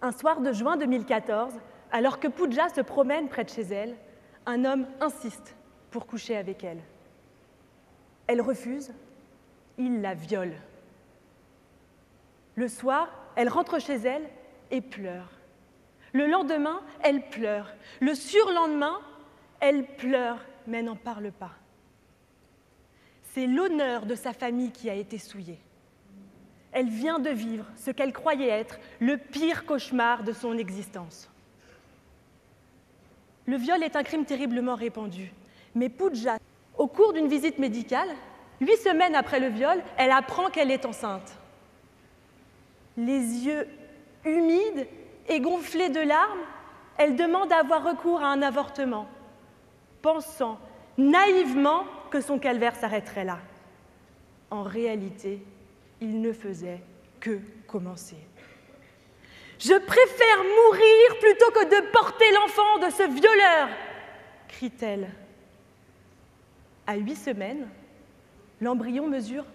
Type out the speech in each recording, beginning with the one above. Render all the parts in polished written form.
Un soir de juin 2014, alors que Pooja se promène près de chez elle, un homme insiste pour coucher avec elle. Elle refuse, il la viole. Le soir, elle rentre chez elle et pleure. Le lendemain, elle pleure. Le surlendemain, elle pleure, mais n'en parle pas. C'est l'honneur de sa famille qui a été souillé. Elle vient de vivre ce qu'elle croyait être le pire cauchemar de son existence. Le viol est un crime terriblement répandu, mais Pooja, au cours d'une visite médicale, 8 semaines après le viol, elle apprend qu'elle est enceinte. Les yeux humides et gonflés de larmes, elle demande à avoir recours à un avortement, pensant naïvement que son calvaire s'arrêterait là. En réalité, il ne faisait que commencer. « Je préfère mourir plutôt que de porter l'enfant de ce violeur !» crie-t-elle. À 8 semaines, l'embryon mesure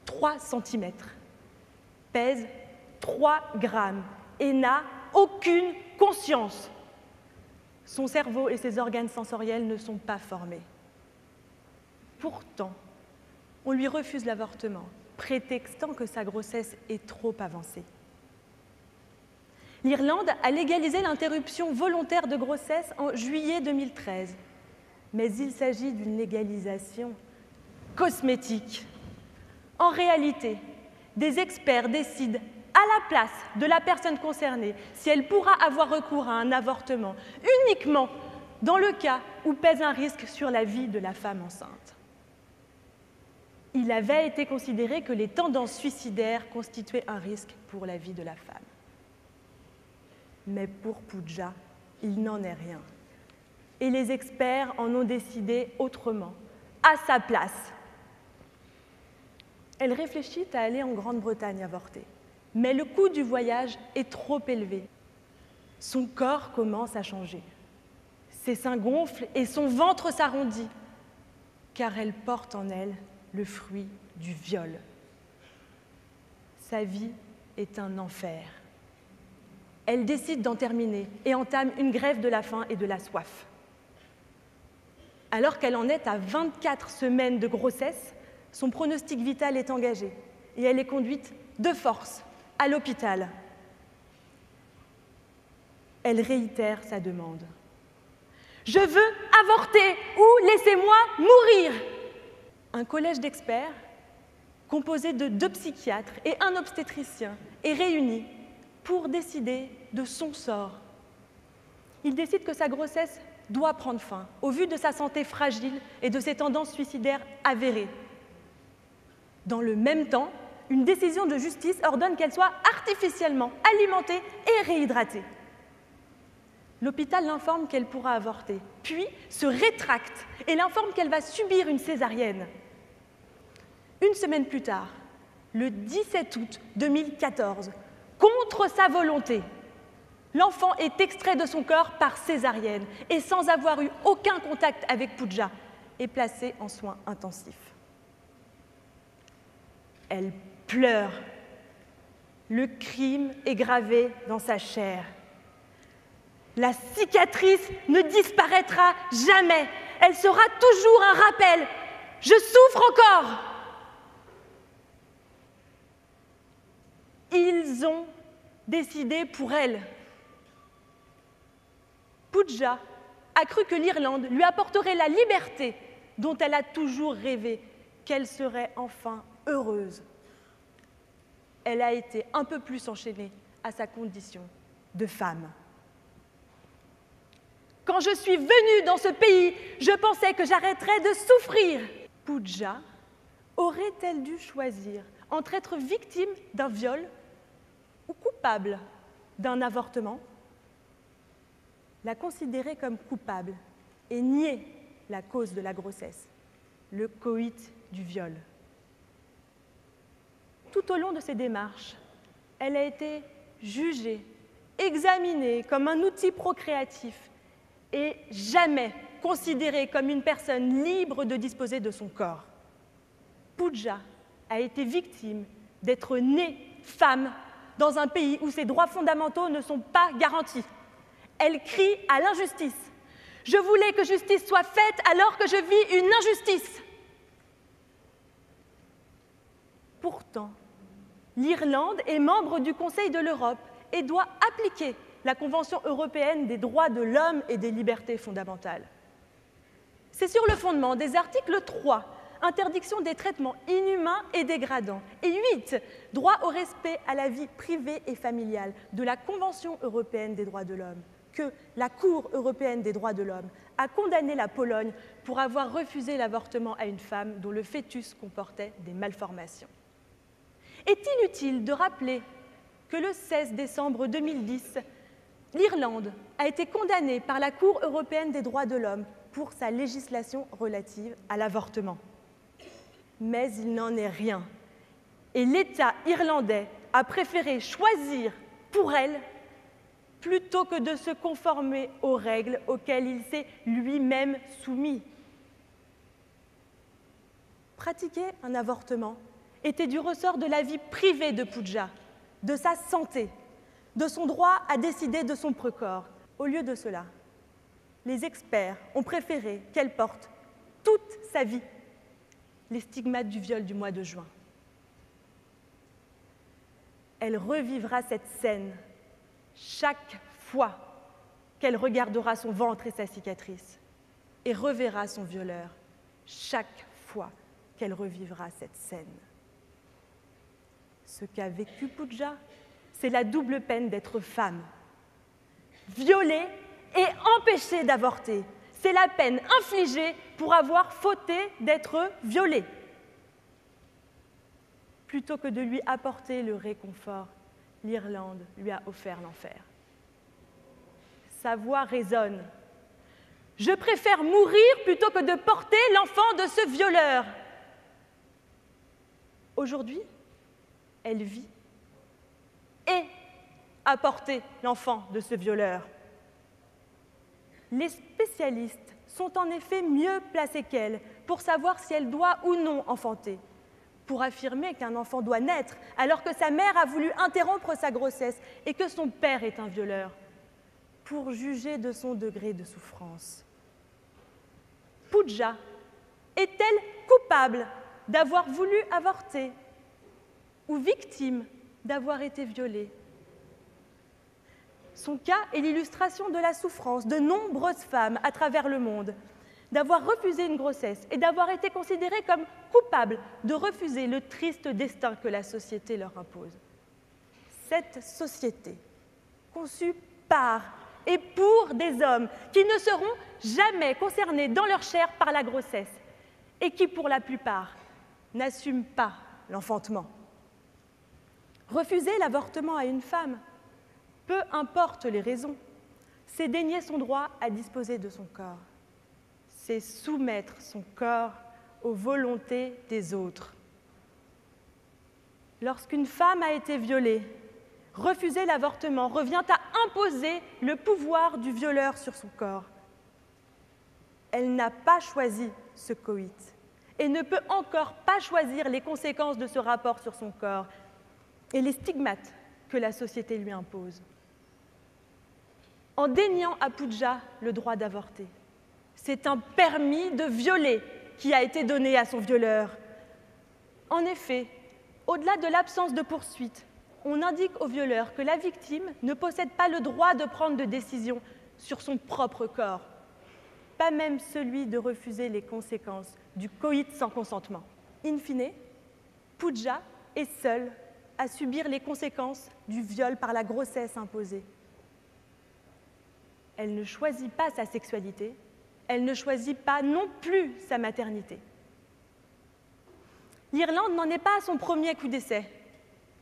3 cm, pèse 3 grammes et n'a aucune conscience. Son cerveau et ses organes sensoriels ne sont pas formés. Pourtant, on lui refuse l'avortement, prétextant que sa grossesse est trop avancée. L'Irlande a légalisé l'interruption volontaire de grossesse en juillet 2013, mais il s'agit d'une légalisation cosmétique. En réalité, des experts décident à la place de la personne concernée si elle pourra avoir recours à un avortement uniquement dans le cas où pèse un risque sur la vie de la femme enceinte. Il avait été considéré que les tendances suicidaires constituaient un risque pour la vie de la femme. Mais pour Pooja, il n'en est rien. Et les experts en ont décidé autrement, à sa place. Elle réfléchit à aller en Grande-Bretagne avorter. Mais le coût du voyage est trop élevé. Son corps commence à changer. Ses seins gonflent et son ventre s'arrondit, car elle porte en elle le fruit du viol. Sa vie est un enfer. Elle décide d'en terminer et entame une grève de la faim et de la soif. Alors qu'elle en est à 24 semaines de grossesse, son pronostic vital est engagé et elle est conduite de force à l'hôpital. Elle réitère sa demande. « Je veux avorter ou laissez-moi mourir !» Un collège d'experts, composé de 2 psychiatres et un obstétricien, est réuni pour décider de son sort. Il décide que sa grossesse doit prendre fin, au vu de sa santé fragile et de ses tendances suicidaires avérées. Dans le même temps, une décision de justice ordonne qu'elle soit artificiellement alimentée et réhydratée. L'hôpital l'informe qu'elle pourra avorter, puis se rétracte et l'informe qu'elle va subir une césarienne. Une semaine plus tard, le 17 août 2014, contre sa volonté, l'enfant est extrait de son corps par césarienne et sans avoir eu aucun contact avec Pooja, est placé en soins intensifs. Elle pleure. Le crime est gravé dans sa chair. La cicatrice ne disparaîtra jamais. Elle sera toujours un rappel. Je souffre encore. Ils ont décidé pour elle. Pooja a cru que l'Irlande lui apporterait la liberté dont elle a toujours rêvé, qu'elle serait enfin heureuse. Elle a été un peu plus enchaînée à sa condition de femme. Quand je suis venue dans ce pays, je pensais que j'arrêterais de souffrir. Pooja aurait-elle dû choisir entre être victime d'un viol ou coupable d'un avortement? La considérer comme coupable et nier la cause de la grossesse, le coït du viol. Tout au long de ses démarches, elle a été jugée, examinée comme un outil procréatif et jamais considérée comme une personne libre de disposer de son corps. Pooja a été victime d'être née femme dans un pays où ses droits fondamentaux ne sont pas garantis. Elle crie à l'injustice. Je voulais que justice soit faite alors que je vis une injustice. Pourtant, l'Irlande est membre du Conseil de l'Europe et doit appliquer la Convention européenne des droits de l'homme et des libertés fondamentales. C'est sur le fondement des articles 3, interdiction des traitements inhumains et dégradants, et 8, droit au respect à la vie privée et familiale de la Convention européenne des droits de l'homme, que la Cour européenne des droits de l'homme a condamné la Pologne pour avoir refusé l'avortement à une femme dont le fœtus comportait des malformations. Est-il utile de rappeler que le 16 décembre 2010, l'Irlande a été condamnée par la Cour européenne des droits de l'homme pour sa législation relative à l'avortement? Mais il n'en est rien. Et l'État irlandais a préféré choisir pour elle plutôt que de se conformer aux règles auxquelles il s'est lui-même soumis. Pratiquer un avortement était du ressort de la vie privée de Pooja, de sa santé, de son droit à décider de son propre corps. Au lieu de cela, les experts ont préféré qu'elle porte toute sa vie les stigmates du viol du mois de juin. Elle revivra cette scène chaque fois qu'elle regardera son ventre et sa cicatrice, et reverra son violeur chaque fois qu'elle revivra cette scène. Ce qu'a vécu Pooja, c'est la double peine d'être femme. Violée et empêchée d'avorter, c'est la peine infligée pour avoir fauté d'être violée. Plutôt que de lui apporter le réconfort, l'Irlande lui a offert l'enfer. Sa voix résonne. Je préfère mourir plutôt que de porter l'enfant de ce violeur. Aujourd'hui, elle vit et a porté l'enfant de ce violeur. Les spécialistes sont en effet mieux placés qu'elle pour savoir si elle doit ou non enfanter, pour affirmer qu'un enfant doit naître alors que sa mère a voulu interrompre sa grossesse et que son père est un violeur, pour juger de son degré de souffrance. Pooja est-elle coupable d'avoir voulu avorter ou victime d'avoir été violée? Son cas est l'illustration de la souffrance de nombreuses femmes à travers le monde, d'avoir refusé une grossesse et d'avoir été considérées comme coupables de refuser le triste destin que la société leur impose. Cette société, conçue par et pour des hommes qui ne seront jamais concernés dans leur chair par la grossesse et qui, pour la plupart, n'assument pas l'enfantement. Refuser l'avortement à une femme, peu importe les raisons, c'est dénier son droit à disposer de son corps. C'est soumettre son corps aux volontés des autres. Lorsqu'une femme a été violée, refuser l'avortement revient à imposer le pouvoir du violeur sur son corps. Elle n'a pas choisi ce coït et ne peut encore pas choisir les conséquences de ce rapport sur son corps et les stigmates que la société lui impose. En déniant à Pooja le droit d'avorter, c'est un permis de violer qui a été donné à son violeur. En effet, au-delà de l'absence de poursuite, on indique au violeur que la victime ne possède pas le droit de prendre de décision sur son propre corps, pas même celui de refuser les conséquences du coït sans consentement. In fine, Pooja est seule à subir les conséquences du viol par la grossesse imposée. Elle ne choisit pas sa sexualité, elle ne choisit pas non plus sa maternité. L'Irlande n'en est pas à son premier coup d'essai.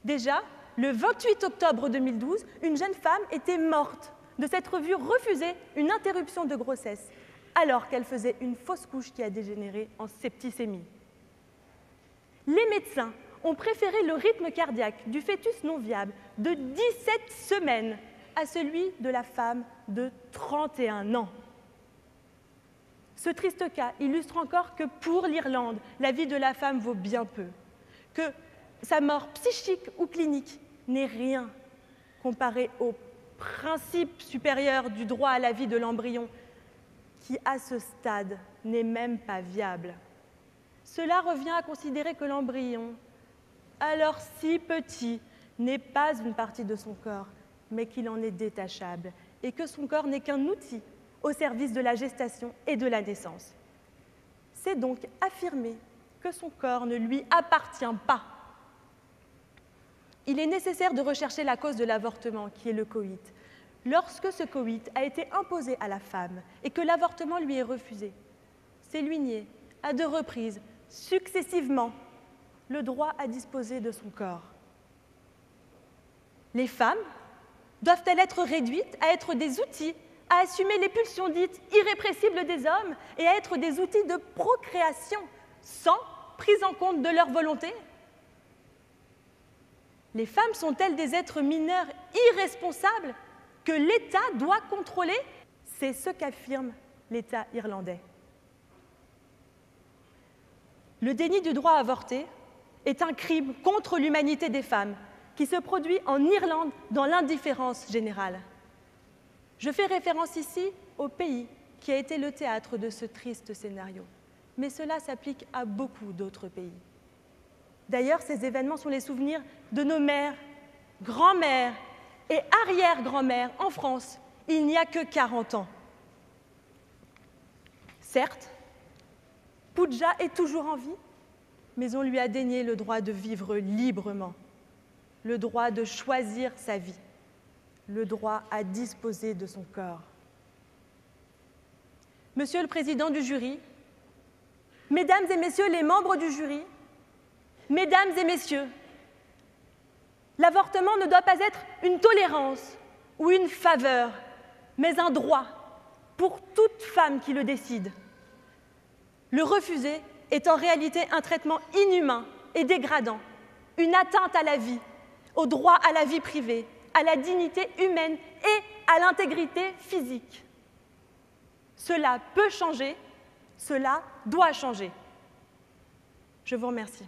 Déjà, le 28 octobre 2012, une jeune femme était morte de s'être vue refuser une interruption de grossesse alors qu'elle faisait une fausse couche qui a dégénéré en septicémie. Les médecins ont préféré le rythme cardiaque du fœtus non viable de 17 semaines à celui de la femme de 31 ans. Ce triste cas illustre encore que pour l'Irlande, la vie de la femme vaut bien peu, que sa mort psychique ou clinique n'est rien comparé au principe supérieur du droit à la vie de l'embryon, qui à ce stade n'est même pas viable. Cela revient à considérer que l'embryon, alors si petit, n'est pas une partie de son corps, mais qu'il en est détachable, et que son corps n'est qu'un outil au service de la gestation et de la naissance. C'est donc affirmer que son corps ne lui appartient pas. Il est nécessaire de rechercher la cause de l'avortement, qui est le coït. Lorsque ce coït a été imposé à la femme et que l'avortement lui est refusé, c'est lui nier à 2 reprises, successivement, le droit à disposer de son corps. Les femmes doivent-elles être réduites à être des outils, à assumer les pulsions dites irrépressibles des hommes et à être des outils de procréation sans prise en compte de leur volonté? Les femmes sont-elles des êtres mineurs irresponsables que l'État doit contrôler? C'est ce qu'affirme l'État irlandais. Le déni du droit à avorter est un crime contre l'humanité des femmes qui se produit en Irlande dans l'indifférence générale. Je fais référence ici au pays qui a été le théâtre de ce triste scénario, mais cela s'applique à beaucoup d'autres pays. D'ailleurs, ces événements sont les souvenirs de nos mères, grand-mères et arrière-grand-mères en France, il n'y a que 40 ans. Certes, Pooja est toujours en vie, mais on lui a dénié le droit de vivre librement, le droit de choisir sa vie, le droit à disposer de son corps. Monsieur le Président du jury, Mesdames et Messieurs les membres du jury, Mesdames et Messieurs, l'avortement ne doit pas être une tolérance ou une faveur, mais un droit pour toute femme qui le décide. Le refuser est en réalité un traitement inhumain et dégradant, une atteinte à la vie, au droit à la vie privée, à la dignité humaine et à l'intégrité physique. Cela peut changer, cela doit changer. Je vous remercie.